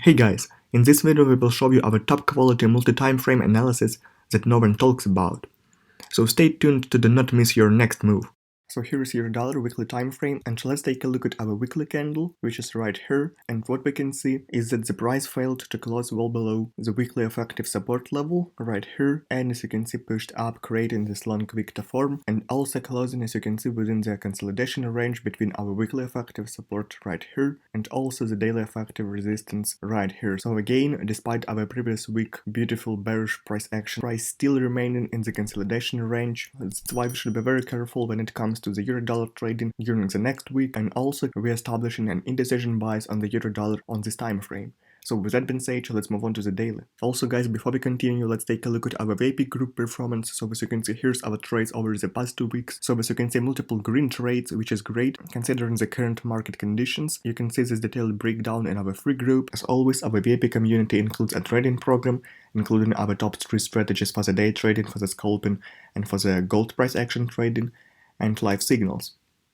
Hey guys, in this video we will show you our top quality multi-time frame analysis that no one talks about. So stay tuned to do not miss your next move. So here is your dollar weekly time frame, and let's take a look at our weekly candle, which is right here, and what we can see is that the price failed to close well below the weekly effective support level right here, and as you can see pushed up creating this long wick to form, and also closing as you can see within the consolidation range between our weekly effective support right here and also the daily effective resistance right here. So again, despite our previous week beautiful bearish price action, price still remaining in the consolidation range. That's why we should be very careful when it comes to the euro-dollar trading during the next week, and also we're establishing an indecision bias on the euro-dollar on this time frame. So with that being said, let's move on to the daily. Also guys, before we continue, let's take a look at our VP group performance. So as you can see, here's our trades over the past 2 weeks. So as you can see, multiple green trades, which is great considering the current market conditions. You can see this detailed breakdown in our free group. As always, our VP community includes a trading program, including our top 3 strategies for the day trading, for the scalping, and for the gold price action trading, and live signals.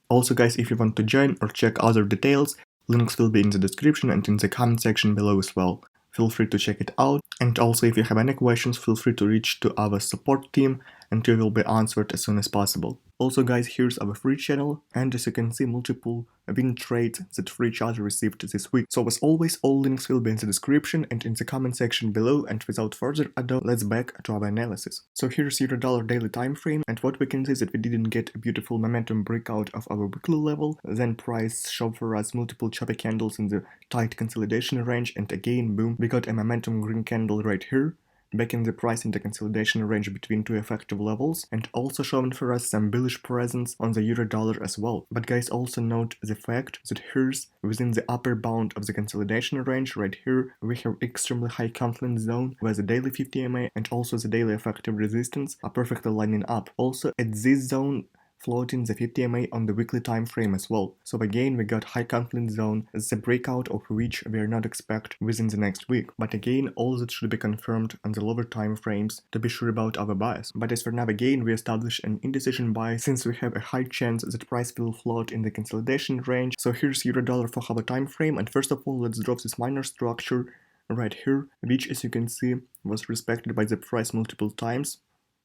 Also guys, if you want to join or check other details, links will be in the description and in the comment section below as well. Feel free to check it out, and also if you have any questions, feel free to reach to our support team and you will be answered as soon as possible. Also guys, here's our free channel, and as you can see, multiple win trades that free charter received this week. So as always, all links will be in the description and in the comment section below, and without further ado, let's back to our analysis. So here's euro-dollar daily time frame, and what we can see is that we didn't get a beautiful momentum breakout of our weekly level, then price showed for us multiple choppy candles in the tight consolidation range, and again boom, we got a momentum green candle right here, backing the price in the consolidation range between 2 effective levels, and also showing for us some bullish presence on the euro-dollar as well. But guys, also note the fact that here's within the upper bound of the consolidation range right here, we have extremely high confidence zone where the daily 50 MA and also the daily effective resistance are perfectly lining up. Also at this zone, floating the 50 MA on the weekly time frame as well. So again, we got high confidence zone, the breakout of which we are not expect within the next week. But again, all that should be confirmed on the lower time frames to be sure about our bias. But as for now, again, we establish an indecision bias since we have a high chance that price will float in the consolidation range. So here's euro-dollar for our time frame, and first of all, let's draw this minor structure right here, which as you can see was respected by the price multiple times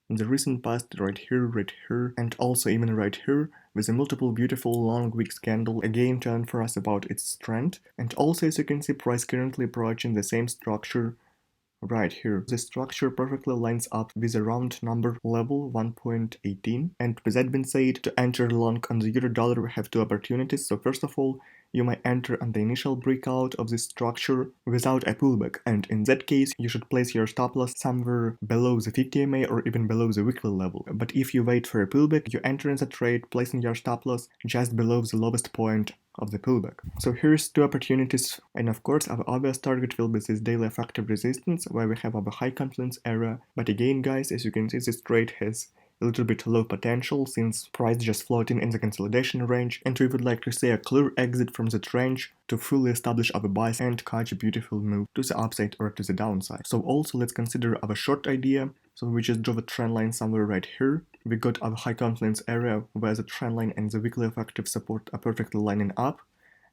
in the recent past, right here, and also even right here, with a multiple beautiful long wicks candle again telling for us about its strength. And also as you can see, price currently approaching the same structure right here. The structure perfectly lines up with a round number level 1.18, and with that being said, to enter long on the euro-dollar we have 2 opportunities. So first of all, you might enter on the initial breakout of this structure without a pullback, and in that case you should place your stop loss somewhere below the 50 MA or even below the weekly level. But if you wait for a pullback, you enter in the trade placing your stop loss just below the lowest point of the pullback. So here's 2 opportunities, and of course our obvious target will be this daily effective resistance where we have our high confidence area. But again guys, as you can see, this trade has a little bit low potential since price just floating in the consolidation range, and we would like to see a clear exit from that range to fully establish our bias and catch a beautiful move to the upside or to the downside. So also let's consider our short idea. So we just draw a trend line somewhere right here. We got our high confidence area where the trend line and the weekly effective support are perfectly lining up,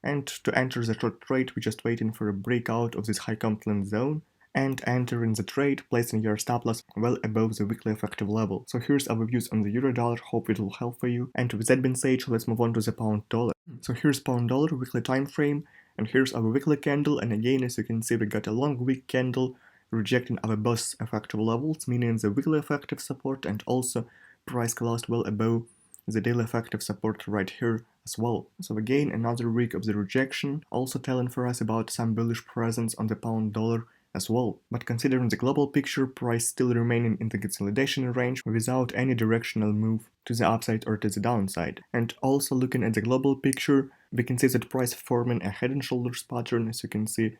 and to enter the short trade we're just waiting for a breakout of this high confidence zone and entering the trade, placing your stop loss well above the weekly effective level. So here's our views on the euro-dollar, hope it will help for you. And with that being said, let's move on to the pound-dollar. So here's pound-dollar weekly time frame, and here's our weekly candle, and again as you can see we got a long wick candle rejecting our both effective levels, meaning the weekly effective support, and also price closed well above the daily effective support right here as well. So again, another week of the rejection, also telling for us about some bullish presence on the pound-dollar as well. But considering the global picture, price still remaining in the consolidation range without any directional move to the upside or to the downside. And also looking at the global picture, we can see that price forming a head and shoulders pattern. As you can see,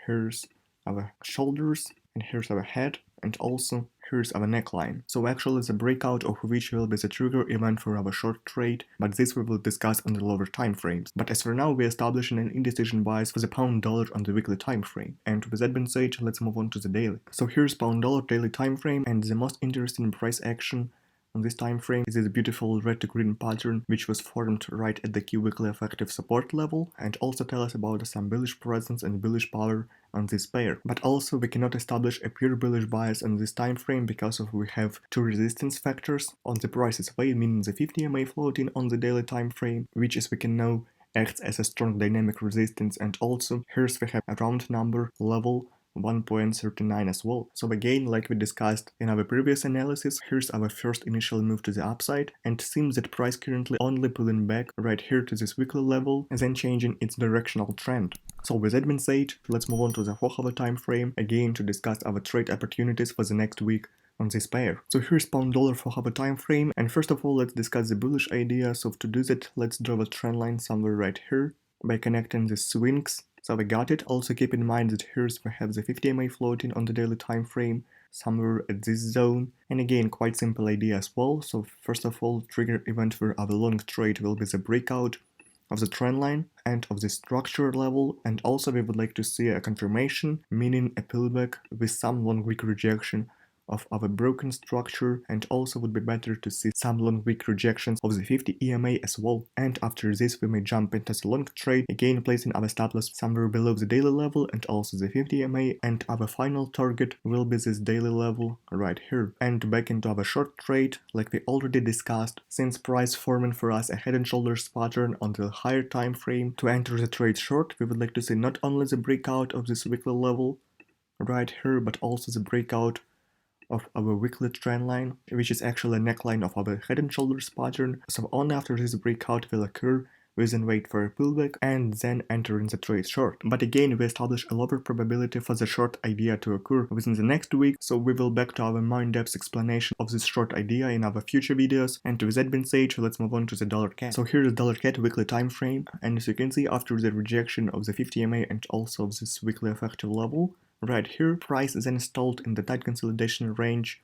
here's our shoulders and here's our head, and also here's our neckline. So actually the breakout of which will be the trigger event for our short trade, but this we will discuss on the lower time frames. But as for now, we're establishing an indecision bias for the pound-dollar on the weekly time frame. And with that being said, let's move on to the daily. So here's pound-dollar daily time frame, and the most interesting price action on this time frame is this beautiful red to green pattern which was formed right at the key weekly effective support level, and also tell us about some bullish presence and bullish power on this pair. But also we cannot establish a pure bullish bias on this time frame because we have two resistance factors on the prices way, meaning the 50 EMA floating on the daily time frame, which as we can know acts as a strong dynamic resistance, and also here we have a round number level 1.39 as well. So again, like we discussed in our previous analysis, here's our first initial move to the upside, and seems that price currently only pulling back right here to this weekly level and then changing its directional trend. So with that being said, let's move on to the 4-hour time frame again to discuss our trade opportunities for the next week on this pair. So here's pound dollar 4-hour time frame, and first of all let's discuss the bullish idea. So to do that, let's draw a trend line somewhere right here by connecting the swings. So we got it. Also keep in mind that here we have the 50 EMA floating on the daily time frame somewhere at this zone, and again quite simple idea as well. So first of all, trigger event for our long trade will be the breakout of the trend line and of the structure level, and also we would like to see a confirmation, meaning a pullback with some long wick rejection of our broken structure, and also would be better to see some long wick rejections of the 50 EMA as well. And after this we may jump into the long trade, again placing our stop loss somewhere below the daily level and also the 50 EMA, and our final target will be this daily level right here. And back into our short trade, like we already discussed, since price forming for us a head and shoulders pattern on the higher time frame, to enter the trade short we would like to see not only the breakout of this weekly level right here, but also the breakout of our weekly trend line, which is actually a neckline of our head and shoulders pattern. So only after this breakout will occur, we then wait for a pullback and then enter in the trade short. But again, we establish a lower probability for the short idea to occur within the next week, so we will back to our more in-depth explanation of this short idea in our future videos. And with that being said, let's move on to the dollar CAD. So here's the dollar CAD weekly time frame, and as you can see, after the rejection of the 50 EMA and also of this weekly effective level right here, price is then stalled in the tight consolidation range.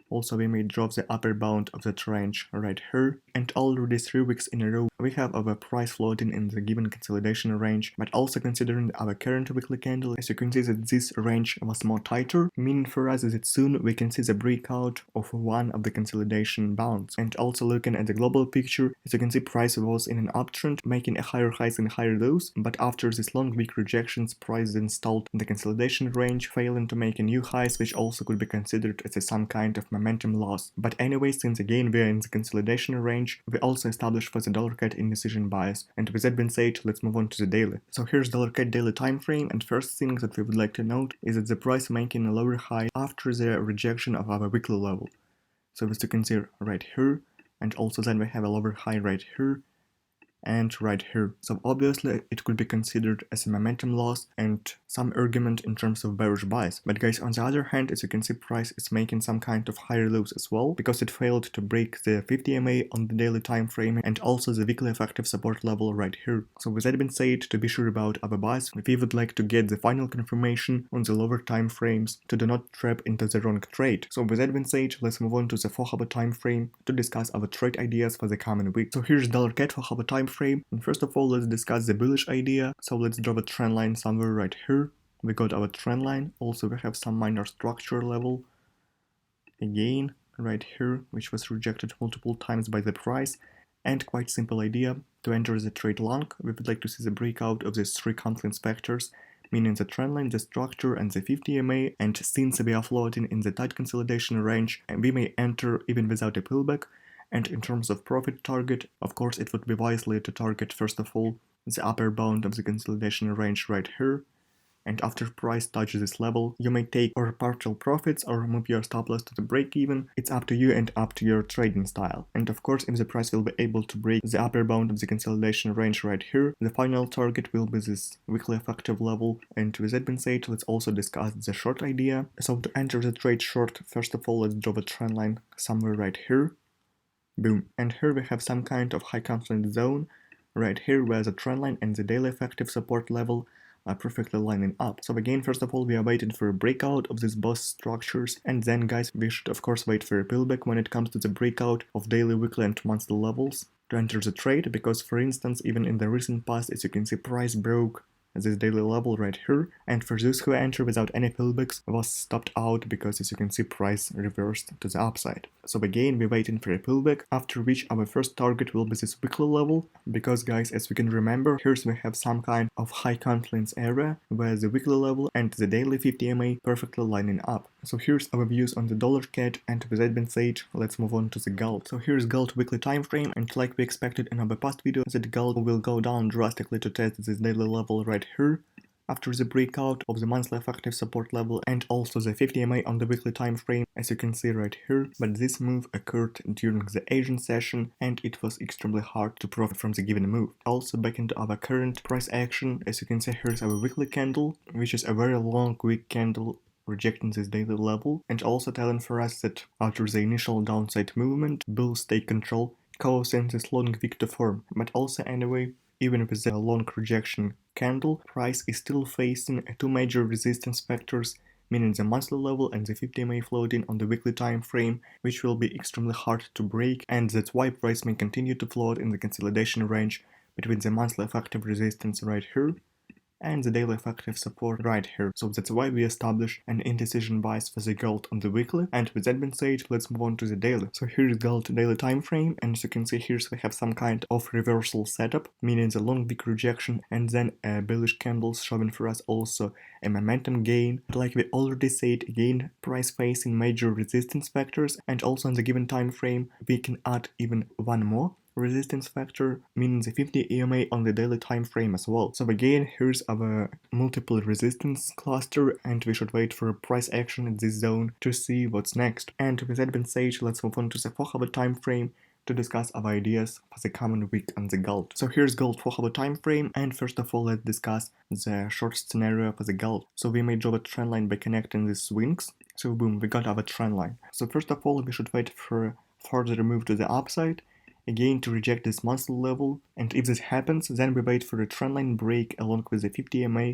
Also we may drop the upper bound of that range right here, and already 3 weeks in a row we have our price floating in the given consolidation range. But also considering our current weekly candle, as you can see that this range was more tighter, meaning for us that soon we can see the breakout of one of the consolidation bounds. And also looking at the global picture, as you can see price was in an uptrend, making a higher highs and higher lows, but after this long week rejections, price then stalled in the consolidation range, failing to make a new highs, which also could be considered as some kind of momentum loss. But anyway, since again we are in the consolidation range, we also established for the dollar CAD indecision bias. And with that being said, let's move on to the daily. So here's dollar CAD daily time frame, and first thing that we would like to note is that the price making a lower high after the rejection of our weekly level. So as you can see right here, and also then we have a lower high right here and right here. So obviously it could be considered as a momentum loss and some argument in terms of bearish bias. But guys, on the other hand, as you can see, price is making some kind of higher lows as well, because it failed to break the 50 EMA on the daily time frame and also the weekly effective support level right here. So with that being said, to be sure about our bias, we would like to get the final confirmation on the lower time frames to do not trap into the wrong trade. So with that being said, let's move on to the 4-hour time frame to discuss our trade ideas for the coming week. So here's dollar CAD 4-hour time frame, and first of all let's discuss the bullish idea. So let's draw a trend line somewhere right here. We got our trend line. Also we have some minor structure level again right here, which was rejected multiple times by the price. And quite simple idea, to enter the trade long we would like to see the breakout of these 3 confluence factors, meaning the trend line, the structure and the 50 EMA. And since we are floating in the tight consolidation range, and we may enter even without a pullback. And in terms of profit target, of course it would be wisely to target first of all the upper bound of the consolidation range right here. And after price touches this level, you may take or partial profits or move your stop loss to the break even. It's up to you and up to your trading style. And of course, if the price will be able to break the upper bound of the consolidation range right here, the final target will be this weekly effective level. And with that being said, let's also discuss the short idea. So to enter the trade short, first of all let's draw a trend line somewhere right here. Boom. And here we have some kind of high confidence zone right here, where the trend line and the daily effective support level are perfectly lining up. So again, first of all we are waiting for a breakout of these boss structures, and then guys we should of course wait for a pullback when it comes to the breakout of daily, weekly and monthly levels to enter the trade. Because for instance, even in the recent past, as you can see, price broke this daily level right here, and for those who enter without any pullbacks was stopped out, because as you can see price reversed to the upside. So again, we're waiting for a pullback, after which our first target will be this weekly level, because guys, as we can remember, here we have some kind of high confluence area where the weekly level and the daily 50 MA perfectly lining up. So here's our views on the dollar CAD, and with that being said, let's move on to the gold. So here's gold weekly time frame, and like we expected in our past video, that gold will go down drastically to test this daily level right here after the breakout of the monthly effective support level and also the 50 MA on the weekly time frame, as you can see right here. But this move occurred during the Asian session, and it was extremely hard to profit from the given move. Also back into our current price action, as you can see, here's our weekly candle, which is a very long weak candle rejecting this daily level, and also telling for us that after the initial downside movement, bulls take control, causing this long wick to form. But also anyway, even with the long rejection candle, price is still facing two major resistance factors, meaning the monthly level and the 50 MA floating on the weekly time frame, which will be extremely hard to break, and that's why price may continue to float in the consolidation range between the monthly effective resistance right here and the daily effective support right here. So that's why we establish an indecision bias for the gold on the weekly. And with that being said, let's move on to the daily. So here's gold daily time frame, and as you can see here, we have some kind of reversal setup, meaning the long wick rejection and then bullish candles showing for us also a momentum gain. But like we already said, again, price facing major resistance factors, and also on the given time frame we can add even one more resistance factor, meaning the 50 EMA on the daily time frame as well. So again, here's our multiple resistance cluster, and we should wait for a price action in this zone to see what's next. And with that being said, let's move on to the 4-hour time frame to discuss our ideas for the coming week on the gold. So here's gold 4-hour time frame, and first of all, let's discuss the short scenario for the gold. So we may draw a trend line by connecting these swings. So boom, we got our trend line. So first of all, we should wait for further move to the upside, again to reject this monthly level, and if this happens, then we wait for a trendline break along with the 50 MA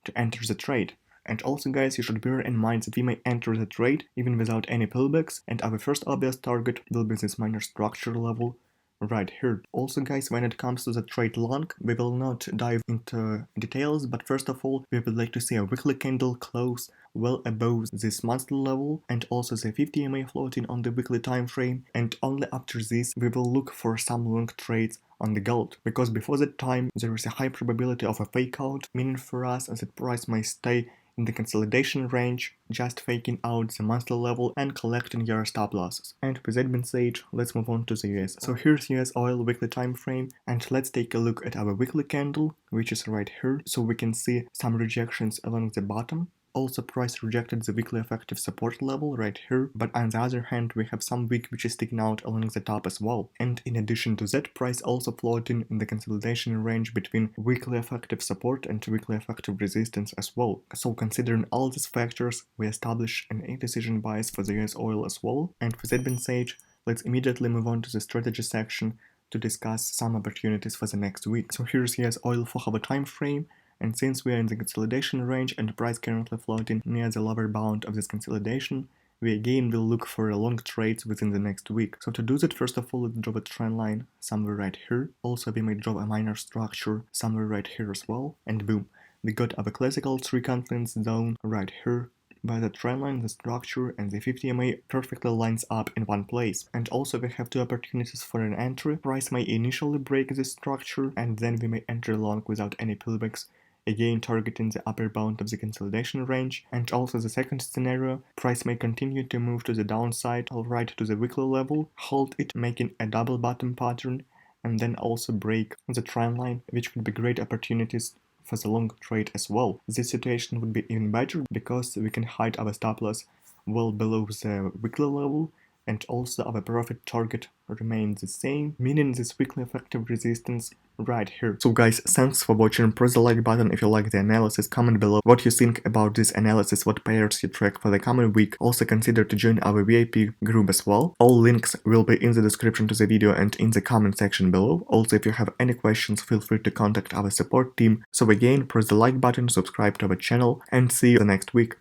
to enter the trade. And also guys, you should bear in mind that we may enter the trade even without any pullbacks, and our first obvious target will be this minor structure level right here. Also guys, when it comes to the trade long, we will not dive into details, but first of all, we would like to see a weekly candle close well above this monthly level and also the 50 MA floating on the weekly time frame, and only after this we will look for some long trades on the gold, because before that time there is a high probability of a fake out, meaning for us that price may stay in the consolidation range, just faking out the monthly level and collecting your stop losses. And with that being said, let's move on to the US. So here's US oil weekly time frame, and let's take a look at our weekly candle, which is right here. So we can see some rejections along the bottom. Also, price rejected the weekly effective support level right here, but on the other hand, we have some wick which is sticking out along the top as well. And in addition to that, price also floating in the consolidation range between weekly effective support and weekly effective resistance as well. So considering all these factors, we establish an indecision bias for the US oil as well. And with that being said, let's immediately move on to the strategy section to discuss some opportunities for the next week. So here's US oil 4-hour time frame. And since we are in the consolidation range and the price currently floating near the lower bound of this consolidation, we again will look for long trades within the next week. So to do that, first of all, let's draw a trend line somewhere right here. Also, we may draw a minor structure somewhere right here as well. And boom, we got our classical 3 confluence zone right here. By the trend line, the structure and the 50 MA perfectly lines up in one place. And also we have 2 opportunities for an entry. Price may initially break this structure, and then we may enter long without any pullbacks, again targeting the upper bound of the consolidation range. And also the second scenario, price may continue to move to the downside right to the weekly level, hold it, making a double bottom pattern, and then also break the trend line, which could be great opportunities for the long trade as well. This situation would be even better because we can hide our stop loss well below the weekly level, and also our profit target remains the same, meaning this weekly effective resistance right here. So guys, thanks for watching. Press the like button if you like the analysis, comment below what you think about this analysis, what pairs you track for the coming week. Also consider to join our VIP group as well. All links will be in the description to the video and in the comment section below. Also, if you have any questions, feel free to contact our support team. So again, press the like button, subscribe to our channel, and see you the next week.